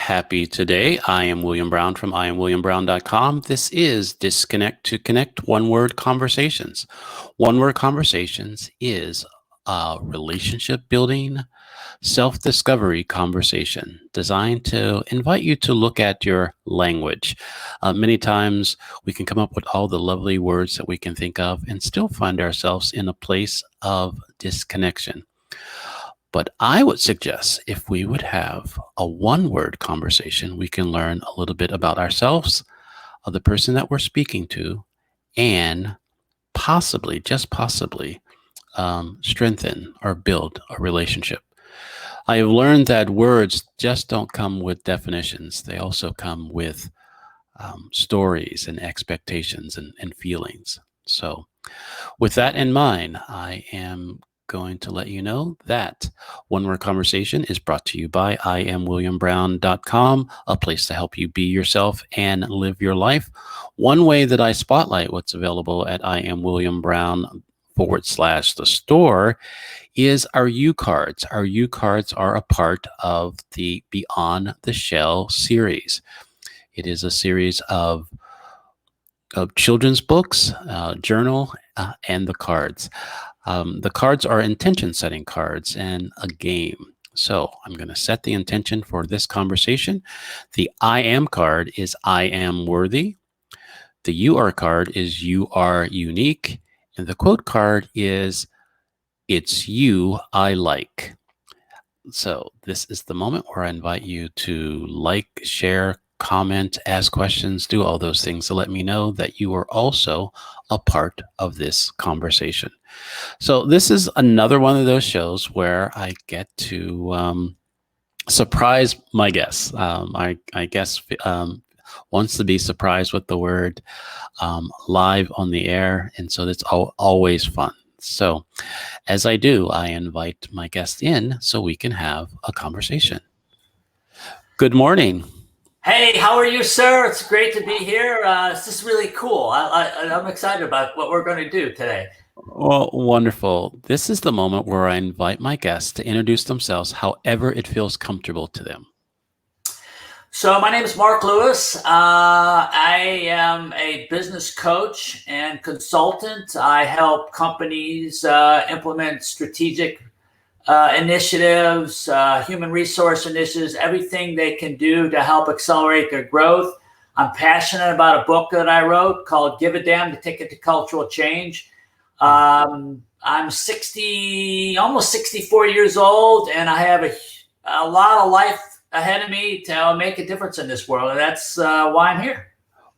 Happy today. I am William Brown from IamWilliamBrown.com. This is Disconnect to Connect One-Word Conversations. One-Word Conversations is a relationship building, self-discovery conversation designed to invite you to look at your language. Many times we can come up with all the lovely words that we can think of and still find ourselves in a place of disconnection. But I would suggest if we would have a one-word conversation, we can learn a little bit about ourselves, of the person that we're speaking to, and possibly, just possibly, strengthen or build a relationship. I have learned that words just don't come with definitions. They also come with stories and expectations and feelings. So with that in mind, I am going to let you know that One Word Conversation is brought to you by IamWilliamBrown.com, a place to help you be yourself and live your life. One way that I spotlight what's available at IamWilliamBrown/the store is our U cards. Our U cards are a part of the Beyond the Shell series. It is a series of children's books, journal, and the cards. The cards are intention setting cards and a game. So I'm going to set the intention for this conversation. The I am card is I am worthy. The you are card is you are unique. And the quote card is it's you I like. So this is the moment where I invite you to like, share, comment, ask questions, do all those things to let me know that you are also a part of this conversation. So this is another one of those shows where I get to surprise my guests. I guess wants to be surprised with the word live on the air, and so that's always fun. So as I do, I invite my guest in so we can have a conversation. Good morning. Hey, how are you, sir? It's great to be here. This is really cool. I'm excited about what we're going to do today. Well, wonderful. This is the moment where I invite my guests to introduce themselves however it feels comfortable to them. So my name is Mark Lewis. I am a business coach and consultant. I help companies implement strategic initiatives, human resource initiatives, everything they can do to help accelerate their growth. I'm passionate about a book that I wrote called Give a Damn, The Ticket to Cultural Change. I'm almost 64 years old, and I have a lot of life ahead of me to make a difference in this world. And that's why I'm here.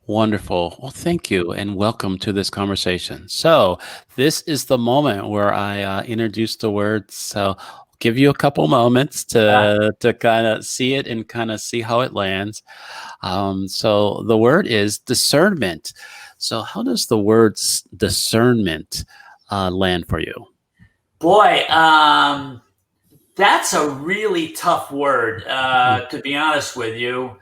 Wonderful. Well, thank you and welcome to this conversation. So this is the moment where I introduce the words. So I'll give you a couple moments to kind of see it and kind of see how it lands. So the word is discernment. So how does the word discernment land for you? Boy, that's a really tough word, to be honest with you.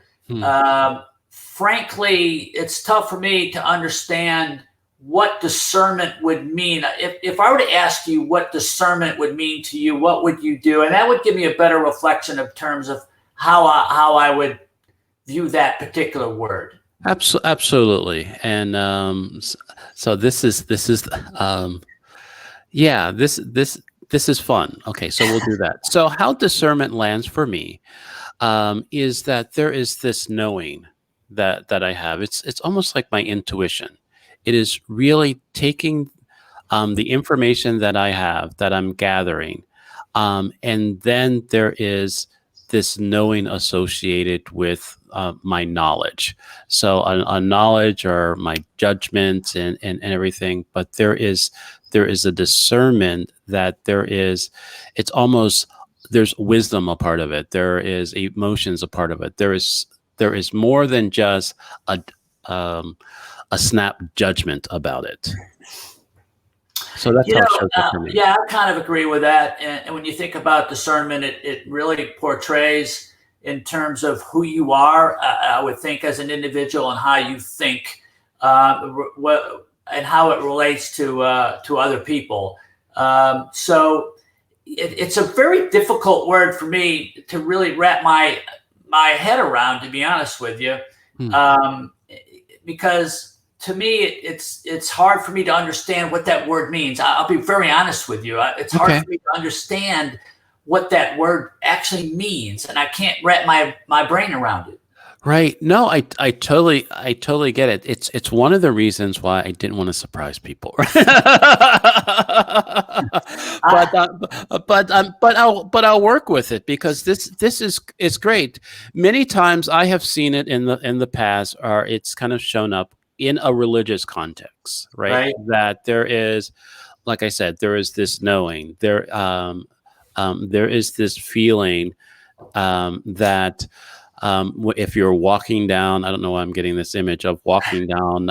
Frankly, it's tough for me to understand what discernment would mean. If I were to ask you what discernment would mean to you, what would you do? And that would give me a better reflection of terms of how I would view that particular word. Absolutely. And so this is fun. Okay, so we'll do that. So how discernment lands for me is that there is this knowing that I have. It's almost like my intuition. It is really taking the information that I have, that I'm gathering, and then there is this knowing associated with my knowledge. So a knowledge or my judgment and everything, but there is a discernment that there's wisdom a part of it. There is emotions a part of it. There is more than just a snap judgment about it. So that's how it shows up for me. Yeah, I kind of agree with that. And when you think about discernment, it really portrays in terms of who you are, I would think, as an individual and how you think, and how it relates to other people. So it's a very difficult word for me to really wrap my my head around, to be honest with you, Hmm. because to me, it's hard for me to understand what that word means. I'll be very honest with you. It's hard Okay. for me to understand what that word actually means, and I can't wrap my brain around it. Right. No, I totally get it. It's one of the reasons why I didn't want to surprise people. but I, I'll work with it because this is great. Many times I have seen it in the past, or it's kind of shown up in a religious context, right? right? That there is, like I said, there is this knowing, there is this feeling that if you're walking down, I don't know why I'm getting this image of walking down,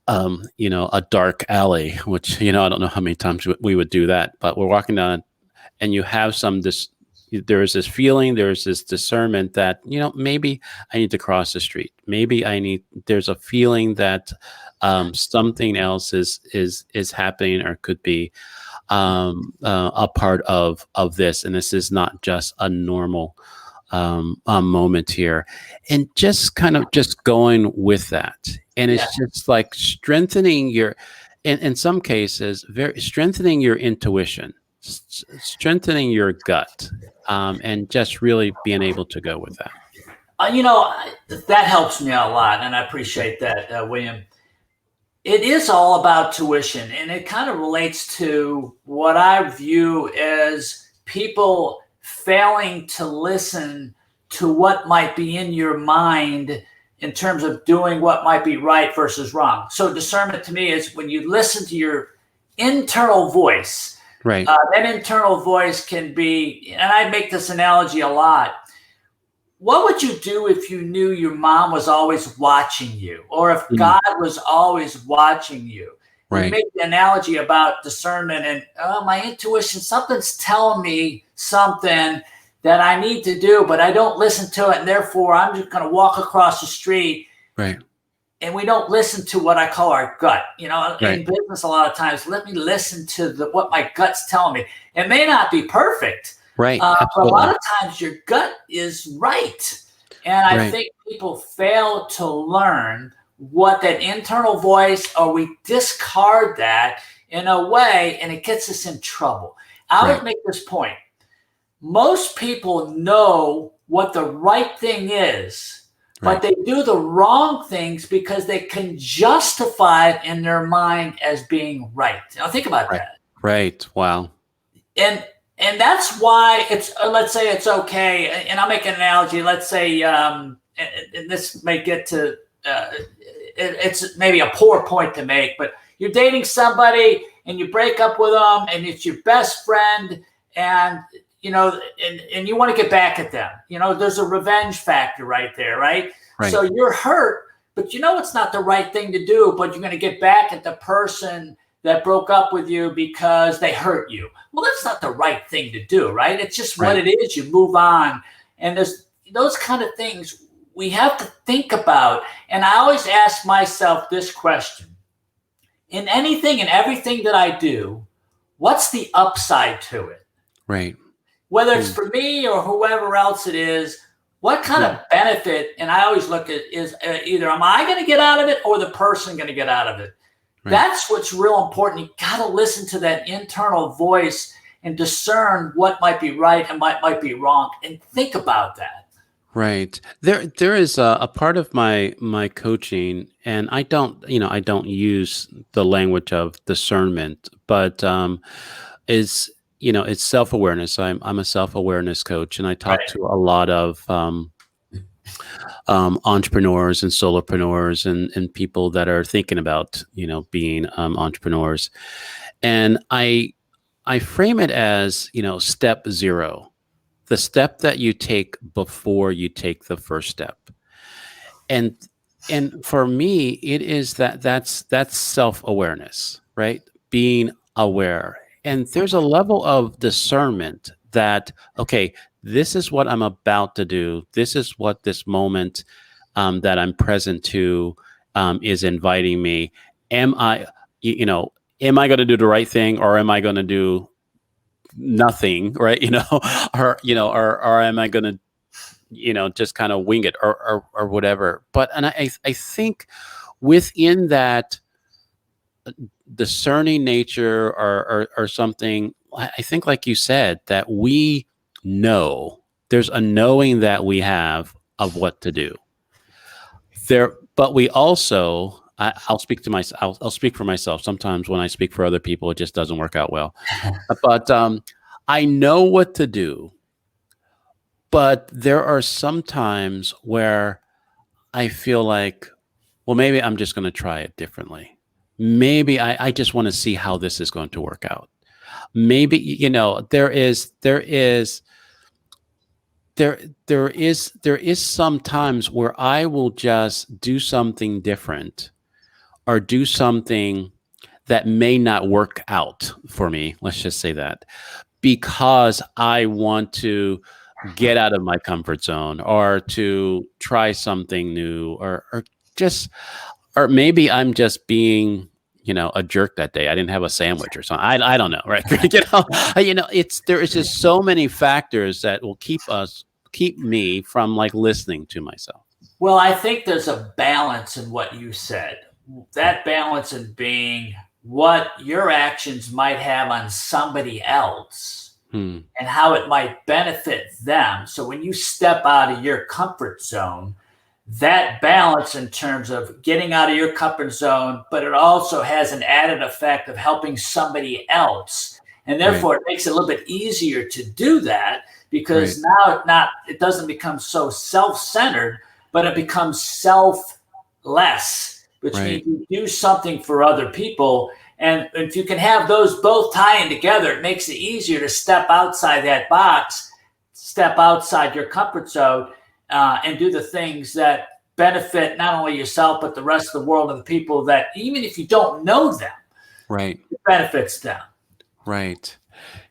a dark alley, which, I don't know how many times we would do that, but we're walking down and you have there is this feeling, there's this discernment that, maybe I need to cross the street. Maybe there's a feeling that something else is happening or could be a part of this. And this is not just a normal moment here, and just kind of just going with that. And Yeah, it's just like strengthening in some cases, very strengthening your intuition, strengthening your gut, and just really being able to go with that. that helps me out a lot, and I appreciate that, William. It is all about tuition, and it kind of relates to what I view as people failing to listen to what might be in your mind in terms of doing what might be right versus wrong. So, discernment to me is when you listen to your internal voice. Right. That internal voice can be, and I make this analogy a lot. What would you do if you knew your mom was always watching you, or if Mm, God was always watching you? We right. make the analogy about discernment and, oh, my intuition, something's telling me something that I need to do, but I don't listen to it. And therefore, I'm just going to walk across the street. Right. And we don't listen to what I call our gut. In Right. business, a lot of times, let me listen to what my gut's telling me. It may not be perfect, Right. but a lot Absolutely. of times your gut is right. And I Right. think people fail to learn what that internal voice, or we discard that in a way, and it gets us in trouble. I Right. would make this point. Most people know what the right thing is, but Right. they do the wrong things because they can justify it in their mind as being right. Now, think about Right. that. Right. Wow. and and that's why it's let's say it's okay, and I'll make an analogy. Let's say and this may get to it's maybe a poor point to make, but you're dating somebody and you break up with them and it's your best friend, and and you want to get back at them. There's a revenge factor right there, right? Right. So you're hurt, but it's not the right thing to do, but you're going to get back at the person that broke up with you because they hurt you. Well, that's not the right thing to do, right? It's just what Right. it is. You move on. And there's those kind of things we have to think about. And I always ask myself this question: in anything and everything that I do, what's the upside to it? Right. Whether it's Mm, for me or whoever else it is, what kind yeah. of benefit? And I always look at is either am I going to get out of it or the person going to get out of it? Right. That's what's real important. You got to listen to that internal voice and discern what might be right and what might be wrong, and think about that. Right. There is a part of my coaching, and I don't use the language of discernment, but it's self-awareness. I'm a self-awareness coach, and I talk Right. to a lot of entrepreneurs and solopreneurs and people that are thinking about being entrepreneurs, and I frame it as step zero, the step that you take before you take the first step. And for me, it is that's self-awareness, right? Being aware. And there's a level of discernment that, okay, this is what I'm about to do. This is what this moment that I'm present to is inviting me. Am I, am I going to do the right thing, or am I going to do nothing, right? Or am I going to just kind of wing it or whatever. But, and I think within that discerning nature or something, I think, like you said, that we know, there's a knowing that we have of what to do there, but we also, I'll speak to myself. I'll speak for myself. Sometimes when I speak for other people, it just doesn't work out well. But I know what to do. But there are some times where I feel like, well, maybe I'm just going to try it differently. Maybe I just want to see how this is going to work out. Maybe, there is some times where I will just do something different or do something that may not work out for me. Let's just say that, because I want to get out of my comfort zone or to try something new or maybe I'm just being, a jerk that day. I didn't have a sandwich or something. I don't know. Right. There is just so many factors that will keep me from like listening to myself. Well, I think there's a balance in what you said. That balance in being what your actions might have on somebody else and how it might benefit them. So when you step out of your comfort zone, that balance in terms of getting out of your comfort zone, but it also has an added effect of helping somebody else. And therefore, it makes it a little bit easier to do that, because now it doesn't become so self-centered, but it becomes selfless, which means you do something for other people. And if you can have those both tying together, it makes it easier to step outside that box, step outside your comfort zone, and do the things that benefit not only yourself, but the rest of the world and the people that, even if you don't know them, it benefits them. Right.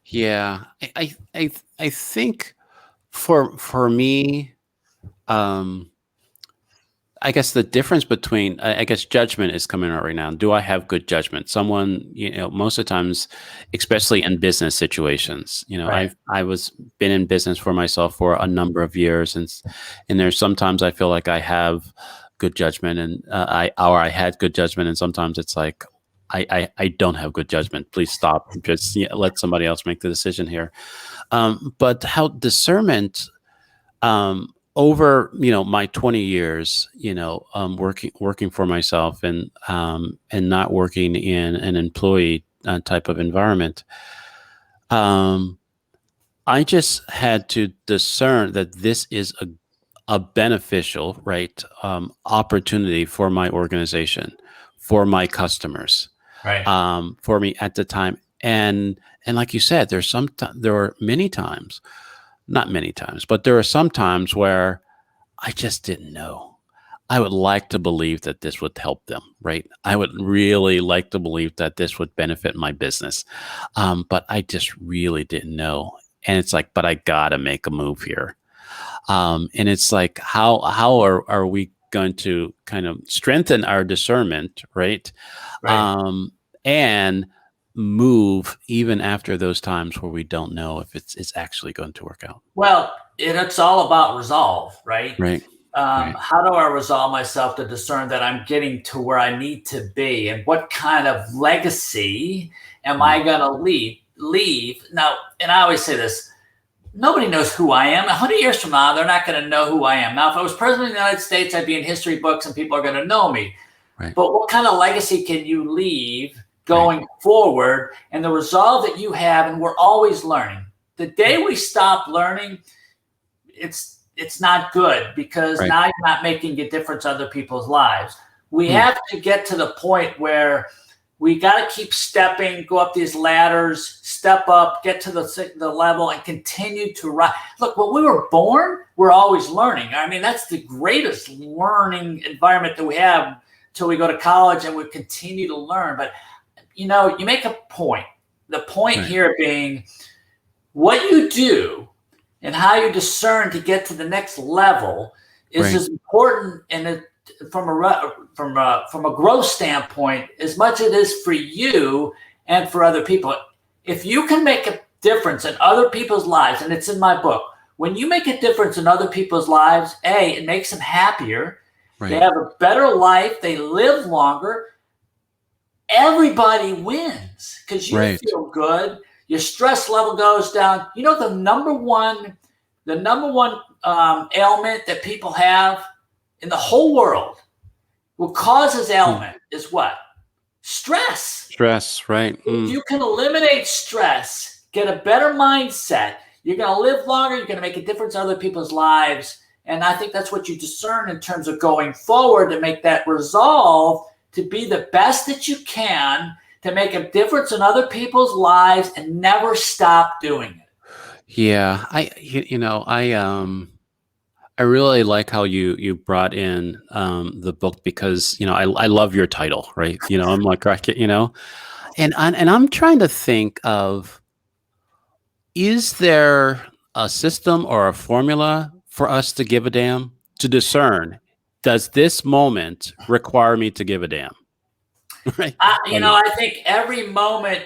Yeah. I think for me, I guess the difference between, I guess, judgment is coming out right now. Do I have good judgment? Someone, most of the times, especially in business situations, I was been in business for myself for a number of years, and there's sometimes I feel like I have good judgment, and I had good judgment, and sometimes it's like I don't have good judgment. Please stop. Just let somebody else make the decision here. But how discernment. Over my 20 years, working for myself and not working in an employee type of environment, I just had to discern that this is a beneficial opportunity for my organization, for my customers, for me at the time, and like you said, there are many times. Not many times, but there are some times where I just didn't know. I would like to believe that this would help them, right? I would really like to believe that this would benefit my business. But I just really didn't know. And it's like, but I got to make a move here. And it's like, how are we going to kind of strengthen our discernment, right? And move even after those times where we don't know if it's actually going to work out. Well, it's all about resolve, right? Right. How do I resolve myself to discern that I'm getting to where I need to be, and what kind of legacy am I going to leave? Now, and I always say this, nobody knows who I am. 100 years from now, they're not going to know who I am. Now, if I was president of the United States, I'd be in history books and people are going to know me. But what kind of legacy can you leave going forward, and the resolve that you have? And we're always learning. The day we stop learning, it's not good, because now you're not making a difference in other people's lives. We have to get to the point where we got to keep stepping, go up these ladders, step up, get to the level, and continue to rise. Look, when we were born, we're always learning. I mean, that's the greatest learning environment that we have until we go to college and we continue to learn. But you make a point. The point here being what you do and how you discern to get to the next level is as important from a growth standpoint as much as it is for you and for other people. If you can make a difference in other people's lives, and it's in my book, when you make a difference in other people's lives, it makes them happier. They Right. have a better life. They live longer. Everybody wins because you Right. feel good. Your stress level goes down. You know, the number one ailment that people have in the whole world, what causes ailment is what? Stress. Stress. Right. If you can eliminate stress, get a better mindset, you're going to live longer, you're going to make a difference in other people's lives. And I think that's what you discern in terms of going forward to make that resolve to be the best that you can, to make a difference in other people's lives and never stop doing it. Yeah. I really like how you brought in the book because I love your title, right? I'm like, and I'm trying to think of, is there a system or a formula for us to give a damn, to discern, does this moment require me to give a damn? Right? Or not? I think every moment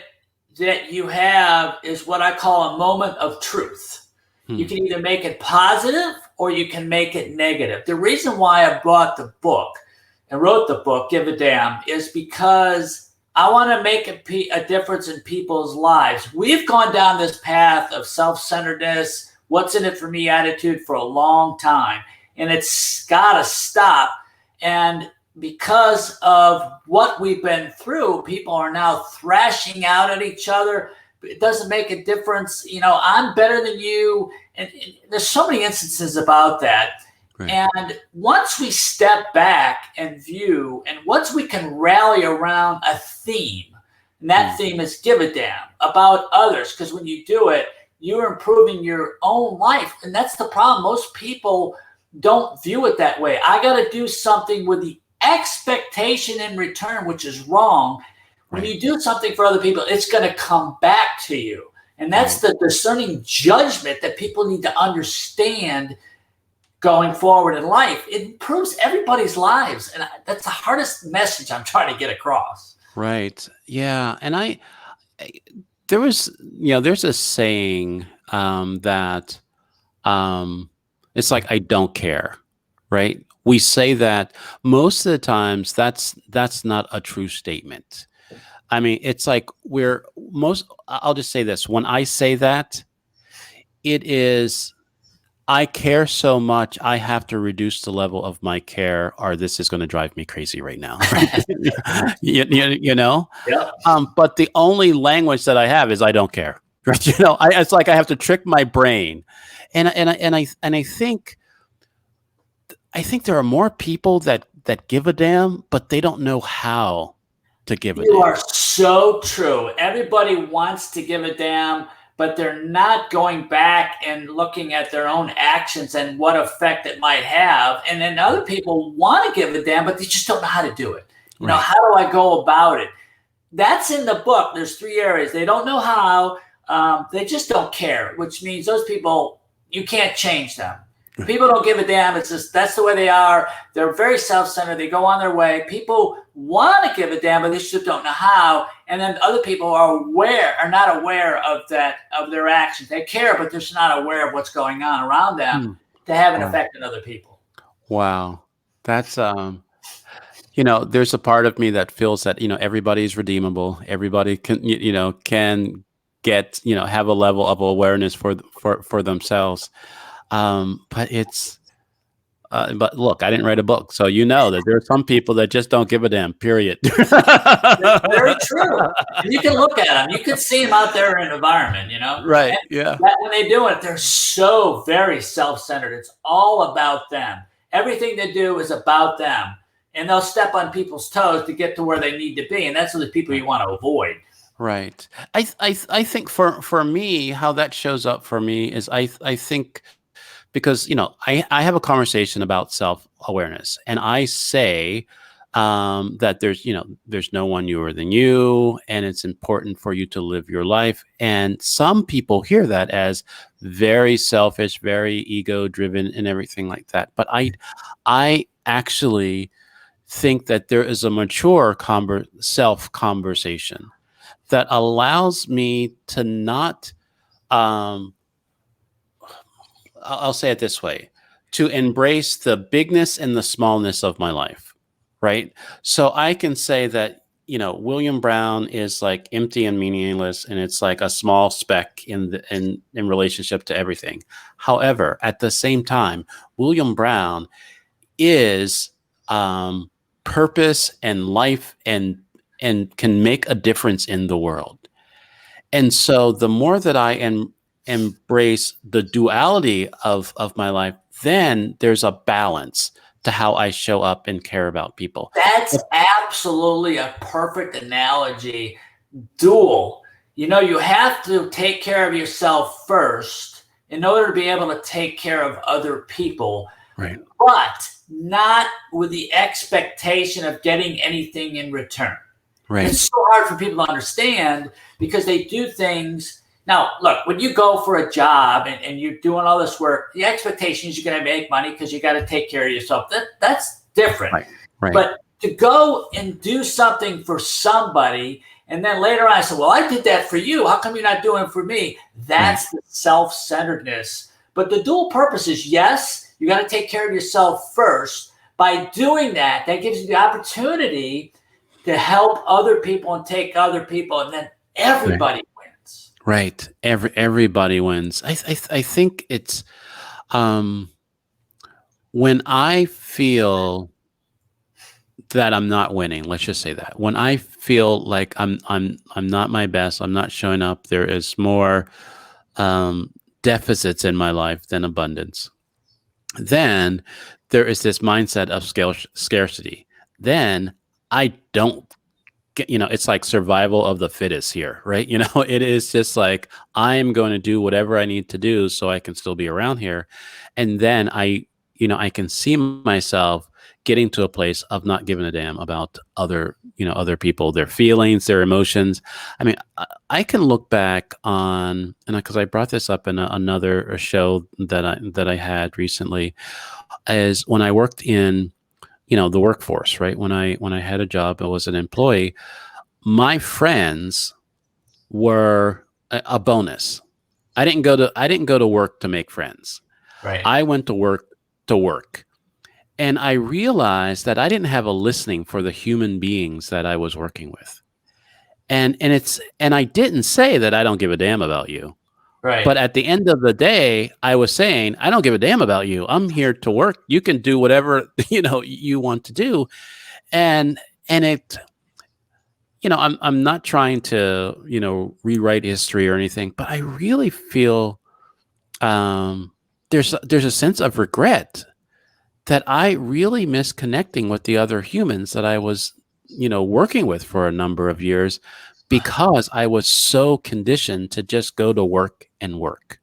that you have is what I call a moment of truth. You can either make it positive or you can make it negative. The reason why I bought the book and wrote the book, Give a Damn, is because I want to make a difference in people's lives. We've gone down this path of self-centeredness, what's in it for me attitude for a long time, and it's got to stop. And because of what we've been through, people are now thrashing out at each other. It doesn't make a difference. I'm better than you. And there's so many instances about that. Right. And once we step back and view, and once we can rally around a theme, and that theme is give a damn about others, because when you do it, you're improving your own life. And that's the problem. Most people don't view it that way. I got to do something with the expectation in return, which is wrong. When you do something for other people, it's going to come back to you. And that's the discerning judgment that people need to understand going forward in life. It improves everybody's lives. And that's the hardest message I'm trying to get across. Right. Yeah. And there's a saying that it's like, I don't care. Right. We say that most of the times. That's not a true statement. I mean, it's like I'll just say this. When I say that, it is, I care so much, I have to reduce the level of my care, or this is going to drive me crazy right now. you know? Yeah. But the only language that I have is I don't care. Right? It's like I have to trick my brain. And I think there are more people that give a damn, but they don't know how to give a damn. You are so true. Everybody wants to give a damn, but they're not going back and looking at their own actions and what effect it might have. And then other people want to give a damn, but they just don't know how to do it. How do I go about it? That's in the book. There's 3 areas. They don't know how. They just don't care, which means those people, you can't change them. People don't give a damn. It's just, that's the way they are. They're very self-centered. They go on their way. People want to give a damn, but they just don't know how. And then other people are not aware of that, of their actions. They care, but they're just not aware of what's going on around them to have an effect on other people. Wow. That's, there's a part of me that feels that, everybody's redeemable. Everybody can get, have a level of awareness for themselves. But but look, I didn't write a book, so that there are some people that just don't give a damn, period. That's very true. And you can look at them. You can see them out there in the environment, Right, and yeah. when they do it, they're so very self-centered. It's all about them. Everything they do is about them. And they'll step on people's toes to get to where they need to be. And that's the people you want to avoid. Right. I think for me, how that shows up for me is I think, because I have a conversation about self-awareness, and I say that there's no one newer than you, and it's important for you to live your life. And some people hear that as very selfish, very ego-driven, and everything like that. But I actually think that there is a mature self-conversation that allows me to not I'll say it this way: to embrace the bigness and the smallness of my life, right? So I can say that, William Brown is like empty and meaningless, and it's like a small speck in relationship to everything. However, at the same time, William Brown is purpose and life, and can make a difference in the world. And so the more that I embrace the duality of my life, then there's a balance to how I show up and care about people. That's absolutely a perfect analogy. Dual. You have to take care of yourself first in order to be able to take care of other people. Right. But not with the expectation of getting anything in return. Right. It's so hard for people to understand because they do things. Now, look, when you go for a job and you're doing all this work, the expectation is you're going to make money because you got to take care of yourself. That's different. Right. Right. But to go and do something for somebody, and then later on I say, well, I did that for you. How come you're not doing it for me? That's the self-centeredness. But the dual purpose is, yes, you got to take care of yourself first. By doing that, that gives you the opportunity to help other people and take other people, and then everybody wins. Right. Everybody wins. I think it's when I feel that I'm not winning, let's just say that. When I feel like I'm not my best, I'm not showing up, there is more deficits in my life than abundance. Then there is this mindset of scarcity. Then I don't get, it's like survival of the fittest here, right? It is just like, I'm going to do whatever I need to do so I can still be around here. And then I can see myself getting to a place of not giving a damn about other people, their feelings, their emotions. I mean, I can look back on, and because I brought this up in another show that I had recently, is when I worked in the workforce, right? When I had a job, I was an employee. My friends were a bonus. I didn't go to work to make friends. Right. I went to work. And I realized that I didn't have a listening for the human beings that I was working with. And I didn't say that I don't give a damn about you. Right. But at the end of the day, I was saying, I don't give a damn about you. I'm here to work. You can do whatever, you want to do. And it, I'm not trying to, rewrite history or anything, but I really feel there's a sense of regret that I really miss connecting with the other humans that I was, working with for a number of years, because I was so conditioned to just go to work and work.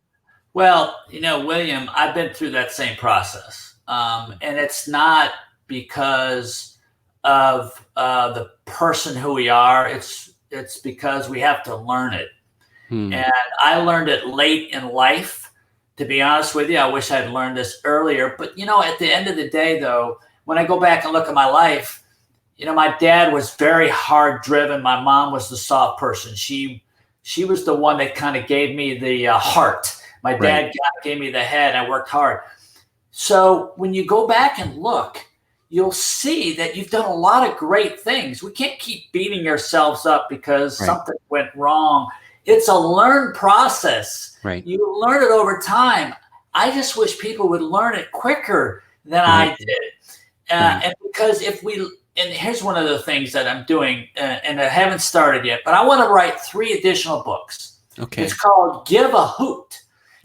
Well, William, I've been through that same process. And it's not because of the person who we are. It's because we have to learn it. And I learned it late in life. To be honest with you, I wish I'd learned this earlier. But, at the end of the day, though, when I go back and look at my life, my dad was very hard driven. My mom was the soft person. She was the one that kind of gave me the heart. My dad gave me the head. I worked hard. So when you go back and look, you'll see that you've done a lot of great things. We can't keep beating ourselves up because something went wrong. It's a learned process. Right. You learn it over time. I just wish people would learn it quicker than I did. And because and here's one of the things that I'm doing, and I haven't started yet, but I want to write 3 additional books. Okay. It's called Give a Hoot.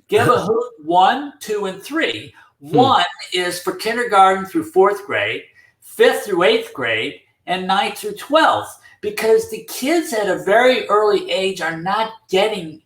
Give a Hoot 1, 2, and 3. 1 is for kindergarten through 4th grade, 5th through 8th grade, and 9th through 12th, because the kids at a very early age are not getting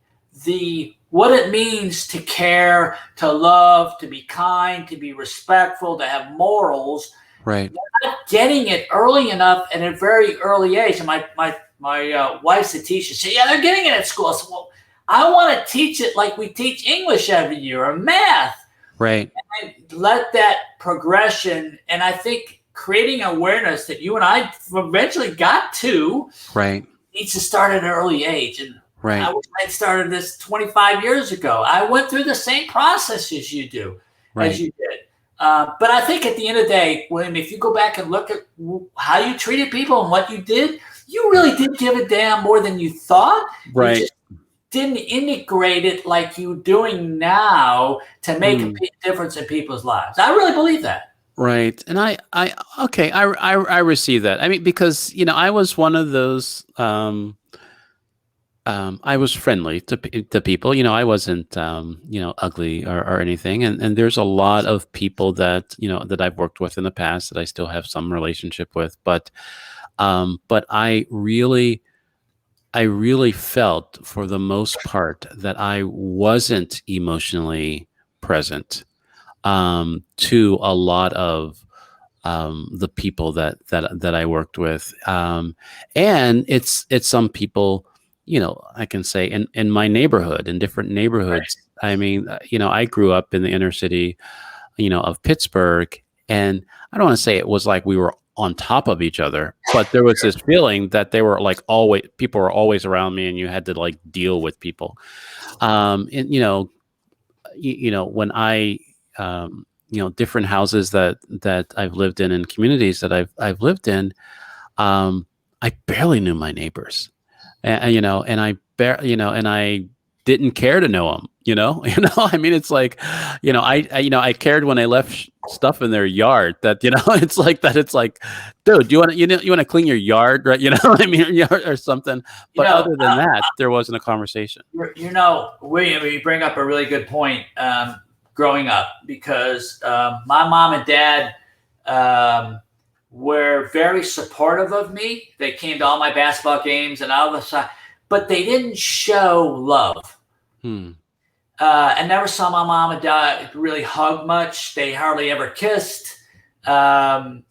what it means to care, to love, to be kind, to be respectful, to have morals. Right. They're not getting it early enough at a very early age. And my wife's a teacher. She said, yeah, they're getting it at school. I said, well, I want to teach it like we teach English every year or math. Right. And let that progression. And I think creating awareness that you and I eventually got to needs to start at an early age. And Right. I wish I'd started this 25 years ago. I went through the same process as you Right. did. But I think at the end of the day, William, if you go back and look at how you treated people and what you did, you really did give a damn more than you thought. You Right. just didn't integrate it like you're doing now to make a difference in people's lives. I really believe that. Right. And okay, I receive that. I mean, because, I was one of those, I was friendly to people. I wasn't, ugly or anything. And there's a lot of people that, that I've worked with in the past that I still have some relationship with. But I really felt for the most part that I wasn't emotionally present, to a lot of, the people that I worked with. And it's some people, I can say in my neighborhood, in different Right. neighborhoods. I mean, I grew up in the inner city, of Pittsburgh, and I don't want to say it was like we were on top of each other, but there was this feeling that they were like always, people were always around me, and you had to like deal with people. And when I, different houses that I've lived in and communities that I've lived in, I barely knew my neighbors, and and I didn't care to know them. I mean, it's like, I cared when I left stuff in their yard. That it's like that. It's like, dude, do you want to clean your yard, right? I mean, or something. You But know, other than that, there wasn't a conversation. William, you bring up a really good point. Growing up, because my mom and dad were very supportive of me. They came to all my basketball games and all the stuff, but they didn't show love. I never saw my mom and dad really hug much. They hardly ever kissed. And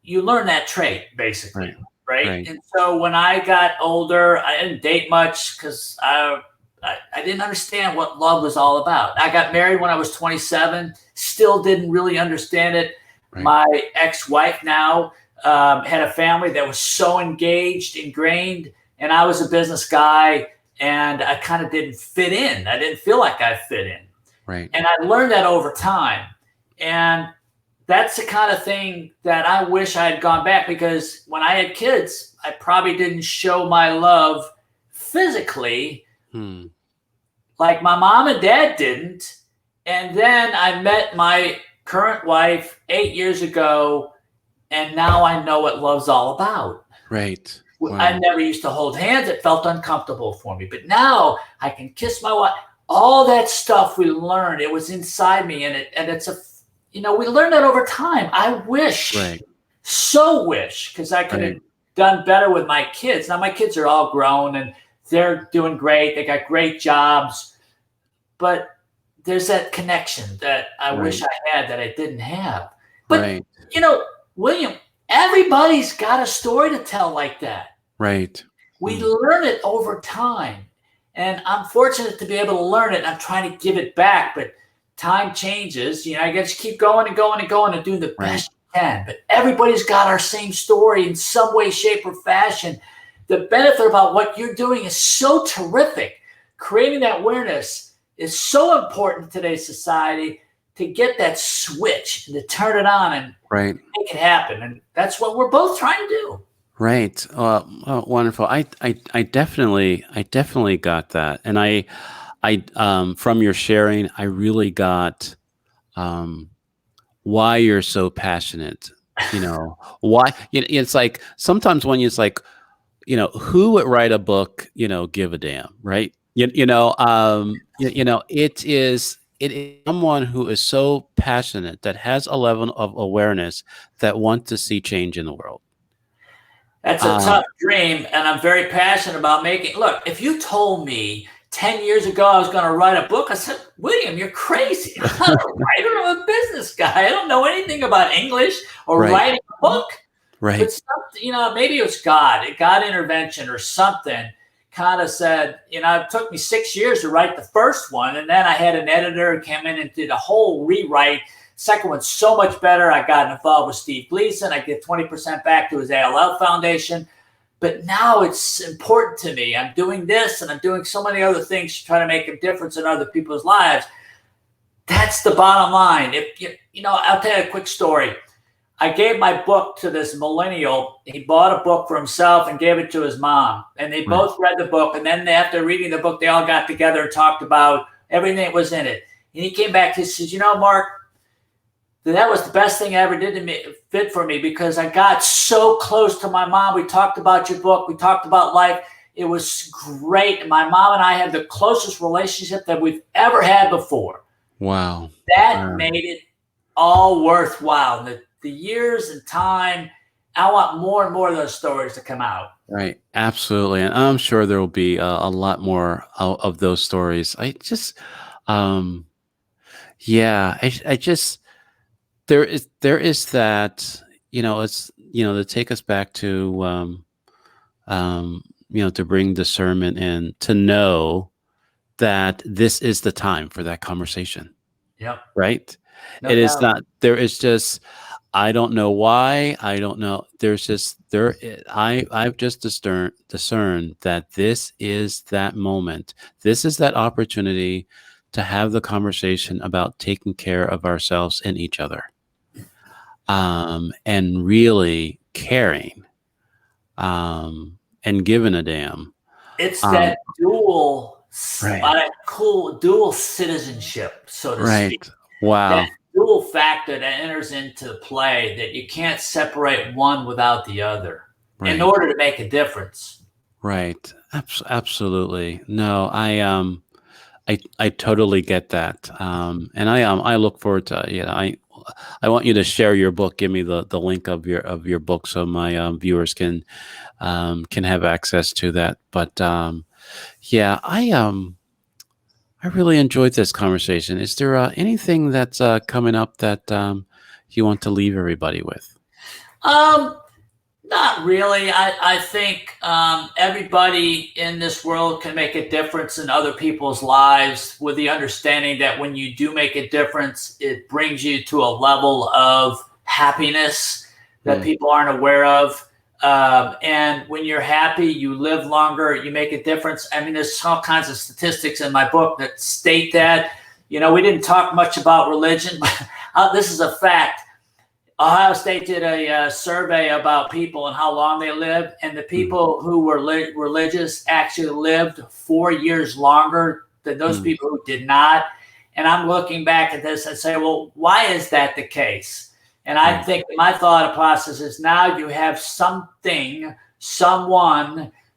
you learn that trait, basically, right? And so when I got older, I didn't date much because I didn't understand what love was all about. I got married when I was 27, still didn't really understand it. Right. My ex-wife now had a family that was so engaged, ingrained, and I was a business guy, and I kind of didn't fit in. I didn't feel like I fit in. Right. And I learned that over time. And that's the kind of thing that I wish I had gone back, because when I had kids, I probably didn't show my love physically like my mom and dad didn't. And then I met my current wife 8 years ago, and now I know what love's all about. Right. Wow. I never used to hold hands. It felt uncomfortable for me. But now I can kiss my wife. All that stuff we learned, it was inside me. And it's we learned that over time. I wish, so wish, because I could have done better with my kids. Now my kids are all grown and they're doing great. They got great jobs. But there's that connection that I wish I had that I didn't have. But, William, everybody's got a story to tell like that. Right. We learn it over time. And I'm fortunate to be able to learn it. And I'm trying to give it back. But time changes. I got to keep going and going and going and do the best you can. But everybody's got our same story in some way, shape, or fashion. The benefit about what you're doing is so terrific. Creating that awareness is so important in today's society, to get that switch and to turn it on and make it happen. And that's what we're both trying to do. Right. Oh, wonderful. I definitely got that. And I from your sharing, I really got, why you're so passionate, why, it's like, sometimes when it's like, who would write a book, give a damn, right? It is someone who is so passionate, that has a level of awareness, that wants to see change in the world. That's a tough dream, and I'm very passionate about making. Look, if you told me 10 years ago I was going to write a book, I said, William, you're crazy. I'm not a writer. I'm a business guy. I don't know anything about English or writing a book. Right. But something, maybe it was God intervention or something, kind of said, it took me 6 years to write the first one. And then I had an editor who came in and did a whole rewrite. Second one's so much better. I got involved with Steve Gleason. I give 20% back to his ALL Foundation. but now it's important to me. I'm doing this and I'm doing so many other things to try to make a difference in other people's lives. That's the bottom line. If I'll tell you a quick story. I gave my book to this millennial. He bought a book for himself and gave it to his mom. And they both read the book. And then after reading the book, they all got together and talked about everything that was in it. And he came back, he says, Mark, that was the best thing I ever did to me, fit for me, because I got so close to my mom. We talked about your book. We talked about life. It was great. And my mom and I had the closest relationship that we've ever had before. Wow. That made it all worthwhile. The years and time, I want more and more of those stories to come out. Right. Absolutely. And I'm sure there will be a lot more of those stories. I just, I just, there is that, it's, to take us back to, to bring discernment in, to know that this is the time for that conversation. Yep. Right. No it doubt. is not, there is just, I don't know why. I don't know. There's just I've just discerned that this is that moment. This is that opportunity to have the conversation about taking care of ourselves and each other, and really caring, and giving a damn. It's that dual citizenship, so to speak. Wow. That dual factor that enters into play, that you can't separate one without the other in order to make a difference. Right. Absolutely. No, I totally get that. And I look forward to, I want you to share your book. Give me the link of your book so my viewers can have access to that. But I really enjoyed this conversation. Is there anything that's coming up that you want to leave everybody with? Not really. I think everybody in this world can make a difference in other people's lives, with the understanding that when you do make a difference, it brings you to a level of happiness that people aren't aware of. And when you're happy, you live longer, you make a difference. I mean, there's all kinds of statistics in my book that state that. We didn't talk much about religion, but this is a fact. Ohio State did a survey about people and how long they lived, and the people who were religious actually lived 4 years longer than those people who did not. And I'm looking back at this and say, well, why is that the case? And I think my thought process is, now you have someone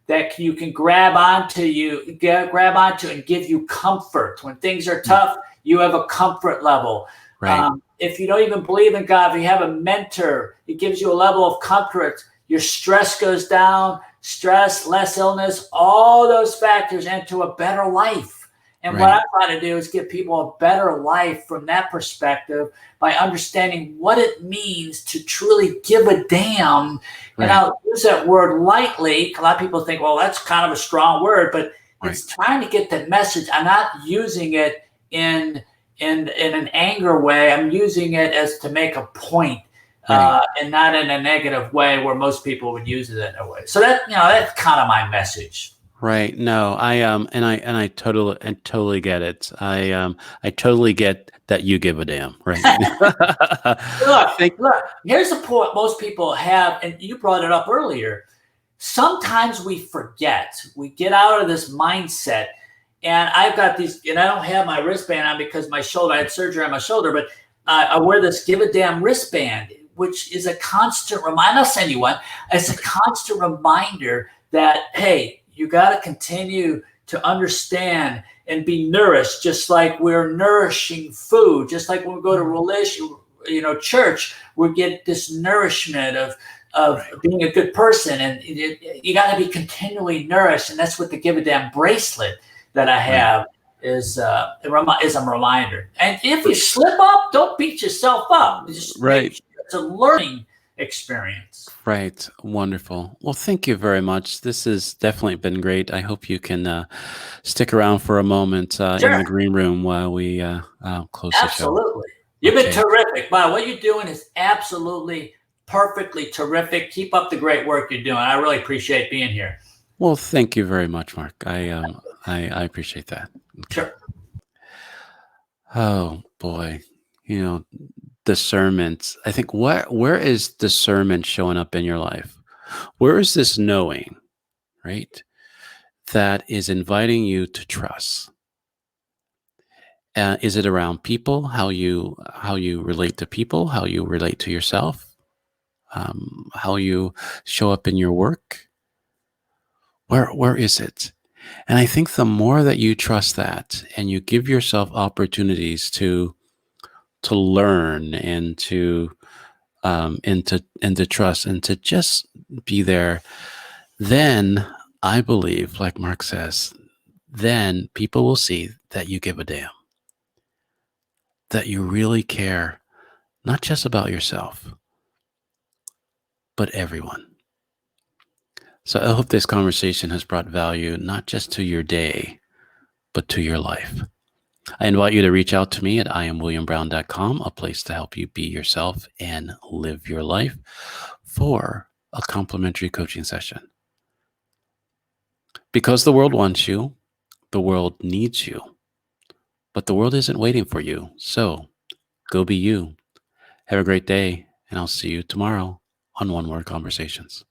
that you can grab onto and give you comfort. When things are tough, you have a comfort level. Right. If you don't even believe in God, if you have a mentor, it gives you a level of comfort. Your stress goes down, less illness, all those factors into a better life. And what I try to do is give people a better life from that perspective, by understanding what it means to truly give a damn. And I'll use that word lightly. A lot of people think, well, that's kind of a strong word, but it's trying to get the message. I'm not using it in an anger way. I'm using it as to make a point, and not in a negative way where most people would use it in a way. So that's kind of my message. Right. No, I totally get it. I totally get that you give a damn. Right. Look, here's the point most people have, and you brought it up earlier. Sometimes we forget. We get out of this mindset. And I've got these, and I don't have my wristband on because I had surgery on my shoulder, but I wear this give a damn wristband, which is a constant reminder. I'll send you one. It's a constant reminder that, hey, you got to continue to understand and be nourished, just like we're nourishing food, just like when we go to religion, church, we get this nourishment of being a good person. And you got to be continually nourished. And that's what the Give a Damn bracelet that I have is a reminder. And if you slip up, don't beat yourself up. Just it's a learning experience. Right. Wonderful. Well, thank you very much. This has definitely been great. I hope you can stick around for a moment in the green room while we close the show. Absolutely. You've been terrific. Wow, what you're doing is absolutely perfectly terrific. Keep up the great work you're doing. I really appreciate being here. Well, thank you very much, Mark. I appreciate that. Okay. Sure. Oh boy, you know, discernment. I think where is discernment showing up in your life? Where is this knowing, right? That is inviting you to trust. Is it around people? How you relate to people? How you relate to yourself? How you show up in your work? Where is it? And I think the more that you trust that, and you give yourself opportunities to learn and to trust and to just be there, then I believe, like Mark says, then people will see that you give a damn, that you really care, not just about yourself, but everyone. So I hope this conversation has brought value, not just to your day, but to your life. I invite you to reach out to me at iamwilliambrown.com, a place to help you be yourself and live your life, for a complimentary coaching session. Because the world wants you, the world needs you, but the world isn't waiting for you. So go be you. Have a great day, and I'll see you tomorrow on One Word Conversations.